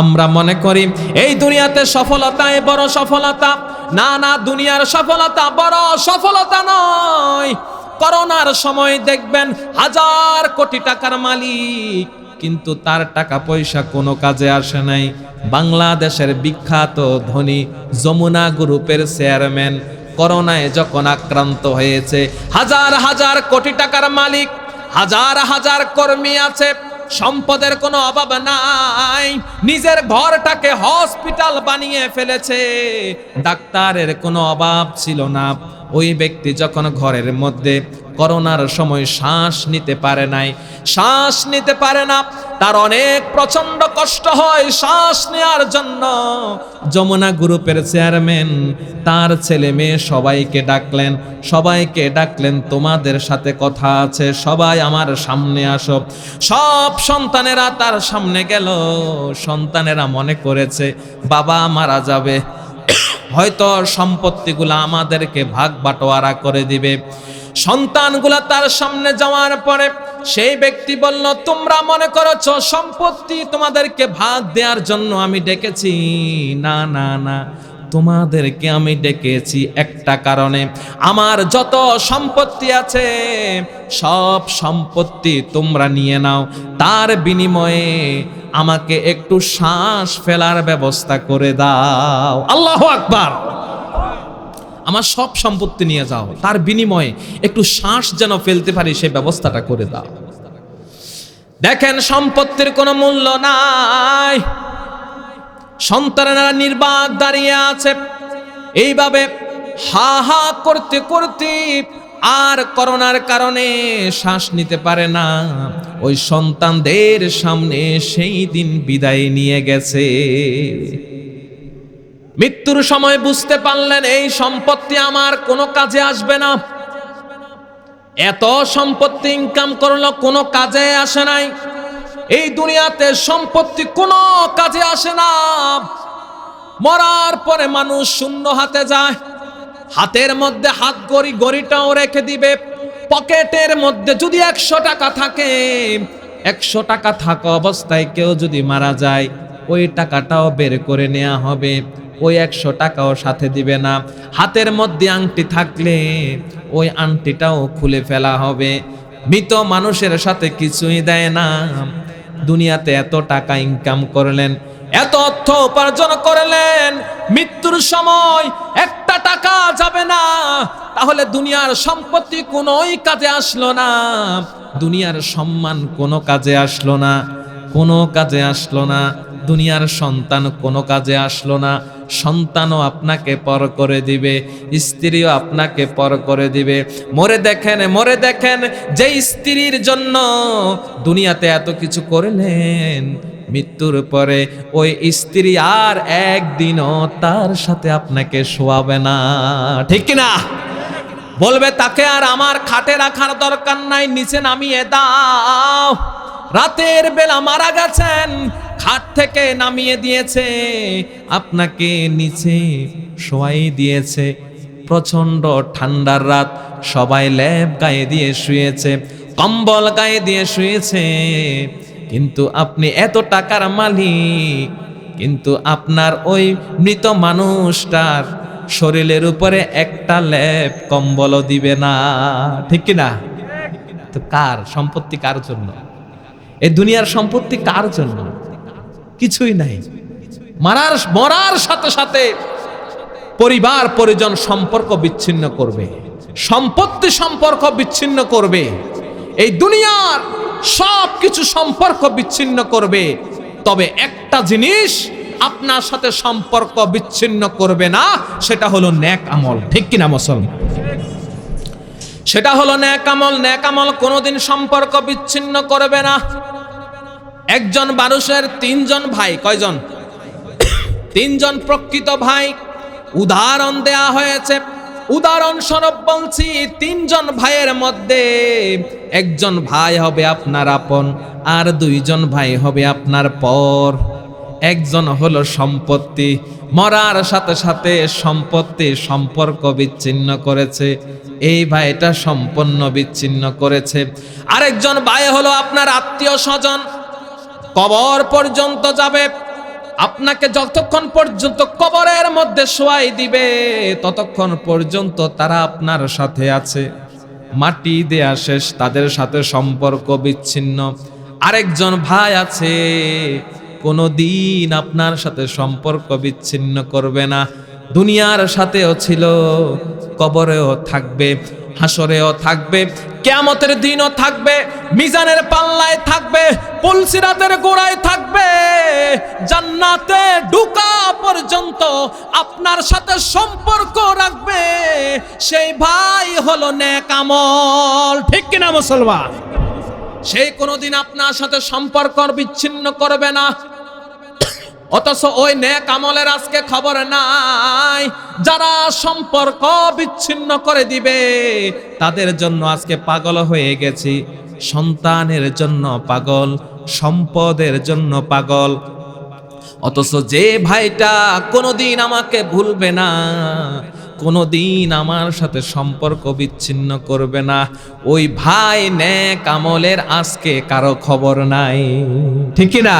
আমরা মনে করি এই দুনিয়াতে সফলতাই বড় সফলতা। না না, দুনিয়ার সফলতা বড় সফলতা নয়। করোনার সময় দেখবেন হাজার কোটি টাকার মালিক, কিন্তু তার টাকা পয়সা কোনো কাজে আসে নাই। বাংলাদেশের বিখ্যাত ধনী যমুনা গ্রুপের চেয়ারম্যান করোনায় যখন আক্রান্ত হয়েছে, হাজার হাজার কোটি টাকার মালিক, হাজার হাজার কর্মী আছে, সম্পদের কোনো অভাব নাই, নিজের ঘরটাকে হসপিটাল বানিয়ে ফেলেছে, ডাক্তারের কোনো অভাব ছিল না। ওই ব্যক্তি যখন ঘরের মধ্যে করোনার সময় শ্বাস নিতে পারে নাই, শ্বাস নিতে পারে না, তার অনেক প্রচন্ড কষ্ট হয় শ্বাস নেওয়ার জন্য। যমুনা গ্রুপের চেয়ারম্যান তার ছেলে মেয়ে সবাইকে ডাকলেন, তোমাদের সাথে কথা আছে, সবাই আমার সামনে আসো। সব সন্তানেরা তার সামনে গেল। সন্তানেরা মনে করেছে বাবা মারা যাবে, হয়তো সম্পত্তিগুলো আমাদেরকে ভাগ বাটোয়ারা করে দিবে। সন্তানগুলা তার সামনে যাওয়ার পরে সেই ব্যক্তি বলল, তোমরা মনে করেছো সম্পত্তি তোমাদেরকে ভাগ দেওয়ার জন্য আমি ডেকেছি? না না না, তোমাদেরকে আমি ডেকেছি একটা কারণে। আমার যত সম্পত্তি আছে সব সম্পত্তি তোমরা নিয়ে নাও, তার বিনিময়ে আমাকে একটু শ্বাস ফেলার ব্যবস্থা করে দাও। আল্লাহু আকবার। আমার সব সম্পত্তি নিয়ে যাও, তার বিনিময়ে একটু শ্বাস যেন ফেলতে পারি সেই ব্যবস্থাটা করে দাও। দেখেন, সম্পত্তির কোনো মূল্য নাই, সন্তানেরা নির্বাক দাঁড়িয়ে আছে। এইভাবে হা হা করতে করতে আর করোনার কারণে শ্বাস নিতে পারে না। ওই সন্তানদের সামনে সেই দিন বিদায় নিয়ে গেছে। মৃত্যুর সময় বুঝতে পারলেন এই সম্পত্তি আমার কোনো কাজে আসবে না। এত সম্পত্তি ইনকাম করলো, কোনো কাজে আসে নাই। এই দুনিয়াতে সম্পত্তি কোনো কাজে আসে না। মরার পরে মানুষ শূন্য হাতে যায়। হাতের মধ্যে হাত ঘড়িটাও রেখে দিবে। পকেটের মধ্যে যদি 100 টাকা থাকে, 100 টাকা থাকা অবস্থায় কেউ যদি মারা যায়, ওই টাকাটাও বের করে নেওয়া হবে, ওই 100 টাকাও সাথে দিবে না। হাতের মধ্যে আংটি থাকলে ওই আংটিটাও খুলে ফেলা হবে। মৃত মানুষের সাথে কিছুই দেয় না। দুনিয়াতে এত টাকা ইনকাম করলেন, এত অর্থ উপার্জন করলেন, মৃত্যুর সময় একটা টাকা যাবে না, তাহলে দুনিয়ার সম্পত্তি কোনোই কাজে আসলো না, দুনিয়ার সম্মান কোনো কাজে আসলো না, কোনো কাজে আসলো না, দুনিয়ার সন্তান কোনো কাজে আসলো না। সন্তানও আপনাকে পর করে দিবে, স্ত্রীও আপনাকে পর করে দিবে। মরে দেখেন যে স্ত্রীর জন্য দুনিয়াতে এত কিছু করলেন, মৃত্যুর পরে ওই স্ত্রী আর একদিনও তার সাথে আপনাকে শোয়াবে না, ঠিক কিনা? বলবে তাকে আর আমার খাটে রাখার দরকার নাই, নিচে নামিয়ে দাও। রাতের বেলা মারা গেছেন, খাট থেকে নামিয়ে দিয়েছে, আপনাকে নিচে শোয়াই দিয়েছে। প্রচন্ড ঠান্ডার রাত, সবাই লেপ গায়ে দিয়ে শুয়েছে, কম্বল গায়ে দিয়ে শুয়েছে, কিন্তু আপনি এত টাকার মালিক, কিন্তু আপনার ওই মৃত মানুষটার শরীরের উপরে একটা লেপ কম্বলও দিবে না, ঠিক কিনা? তো কার সম্পত্তি, কার জন্য? এই দুনিয়ার সম্পত্তি কার জন্য? কিছুই নাই। মরার সাথে সাথে পরিবার পরিজন সম্পর্ক বিচ্ছিন্ন করবে, সম্পত্তি সম্পর্ক বিচ্ছিন্ন করবে, এই দুনিয়ার সব কিছু সম্পর্ক বিচ্ছিন্ন করবে। তবে একটা জিনিস আপনার সাথে সম্পর্ক বিচ্ছিন্ন করবে না, সেটা হলো নেক আমল, ঠিক কিনা মুসলমান? সেটা হলো নেক আমল। নেক আমল কোনোদিন সম্পর্ক বিচ্ছিন্ন করবে না। একজন মানুষের 3 জন ভাই, কয়জন? 3 জন প্রকৃত ভাই উদাহরণ দেয়া হয়েছে। উদাহরণস্বরূপ বলছি, 3 জন ভাইয়ের মধ্যে একজন ভাই হবে আপনার আপন, আর 2 জন ভাই হবে আপনার পর। একজন হলো সম্পত্তি, মরার সাথে সাথে সম্পত্তি সম্পর্ক বিচ্ছিন্ন করেছে, এই ভাইটা সম্পন্ন বিচ্ছিন্ন করেছে। আরেকজন ভাই হলো আপনার আত্মীয় স্বজন, কবর পর্যন্ত যাবে, আপনাকে যতক্ষণ পর্যন্ত কবরের মধ্যে শোয়াই দিবে ততক্ষণ পর্যন্ত তারা আপনার সাথে আছে। মাটি দেয়া শেষ, তাদের সাথে সম্পর্ক বিচ্ছিন্ন। আরেকজন ভাই আছে, কোনোদিন আপনার সাথে সম্পর্ক বিচ্ছিন্ন করবে না। দুনিয়ার সাথেও ছিল, কবরেও থাকবে, হাসরেও থাকবে, কিয়ামতের দিনও থাকবে, মিজানের পাল্লায় থাকবে, পুলসিরাতের গোড়ায় থাকবে, জান্নাতে ঢুকা পর্যন্ত আপনার সাথে সম্পর্ক রাখবে। সেই ভাই হলো নেক আমল। ঠিক কিনা মুসলমান? সেই কোনোদিন আপনার সাথে সম্পর্ক বিচ্ছিন্ন করবে না। অথচ ওই নেক আমলের আজকে খবর নাই। যারা সম্পর্ক বিচ্ছিন্ন করে দিবে তাদের জন্য আজকে পাগল হয়ে গেছি। সন্তানের জন্য পাগল, সম্পদের জন্য পাগল। অথচ যে ভাইটা কোনোদিন আমাকে ভুলবে না, কোনোদিন আমার সাথে সম্পর্ক বিচ্ছিন্ন করবে না, ওই ভাই নেক আমলের আজকে কারো খবর নাই। ঠিক কি না?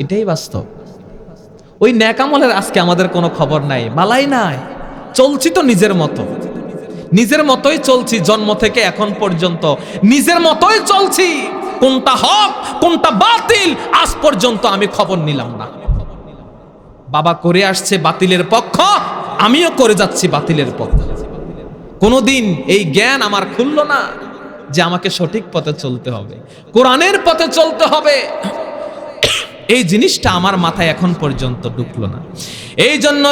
এটাই বাস্তব। ওই নেক আমলের আজকে আমাদের কোনো খবর নাই, বালাই নাই। চলছি তো নিজের মতো, নিজের মতোই চলছি। জন্ম থেকে এখন পর্যন্ত নিজের মতোই চলছি। কোনটা হক কোনটা বাতিল আজ পর্যন্ত আমি খবর নিলাম না। বাবা করে আসছে বাতিলের পক্ষ, আমিও করে যাচ্ছি বাতিলের পক্ষ। কোনোদিন এই জ্ঞান আমার খুললো না যে আমাকে সঠিক পথে চলতে হবে, কোরআনের পথে চলতে হবে। এই জিনিসটা আমার মাথায় এখন পর্যন্ত ঢুকলো না। এই জন্য